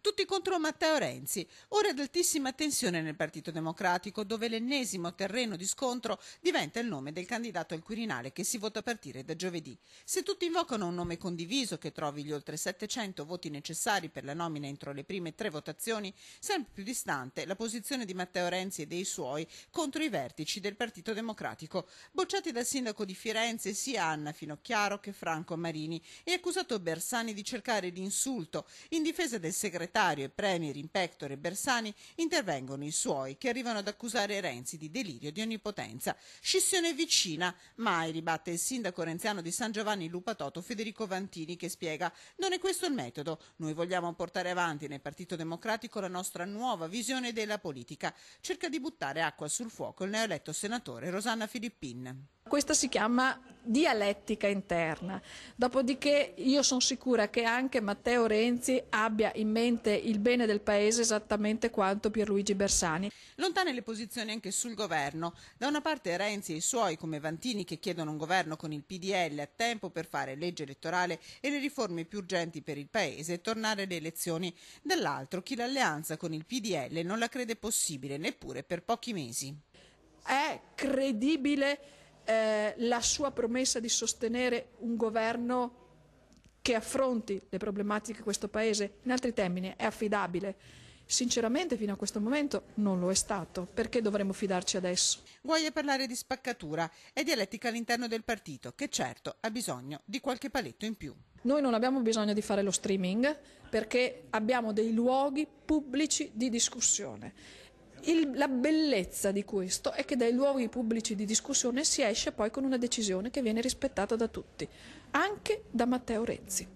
Tutti contro Matteo Renzi. Ora di altissima tensione nel Partito Democratico, dove l'ennesimo terreno di scontro diventa il nome del candidato al Quirinale che si vota a partire da giovedì. Se tutti invocano un nome condiviso che trovi gli oltre 700 voti necessari per la nomina entro le prime 3 votazioni, sempre più distante la posizione di Matteo Renzi e dei suoi contro i vertici del Partito Democratico, bocciati dal sindaco di Firenze sia Anna Finocchiaro che Franco Marini, e accusato Bersani di cercare l'insulto in difesa del segretario e premier in pectore Bersani. Intervengono i suoi che arrivano ad accusare Renzi di delirio di onnipotenza. Scissione vicina, mai, ribatte il sindaco renziano di San Giovanni Lupatoto Federico Vantini, che spiega: non è questo il metodo, noi vogliamo portare avanti nel Partito Democratico la nostra nuova visione della politica. Cerca di buttare acqua sul fuoco il neoeletto senatore Rosanna Filippin. Questa si chiama dialettica interna, dopodiché io sono sicura che anche Matteo Renzi abbia in mente il bene del Paese esattamente quanto Pierluigi Bersani. Lontane le posizioni anche sul governo. Da una parte Renzi e i suoi come Vantini che chiedono un governo con il PDL a tempo per fare legge elettorale e le riforme più urgenti per il Paese e tornare alle elezioni. Dall'altro chi l'alleanza con il PDL non la crede possibile neppure per pochi mesi. È credibile la sua promessa di sostenere un governo che affronti le problematiche di questo Paese? In altri termini, è affidabile? Sinceramente fino a questo momento non lo è stato. Perché dovremmo fidarci adesso? Guai a parlare di spaccatura e dialettica all'interno del partito, che certo ha bisogno di qualche paletto in più. Noi non abbiamo bisogno di fare lo streaming perché abbiamo dei luoghi pubblici di discussione. La bellezza di questo è che dai luoghi pubblici di discussione si esce poi con una decisione che viene rispettata da tutti, anche da Matteo Renzi.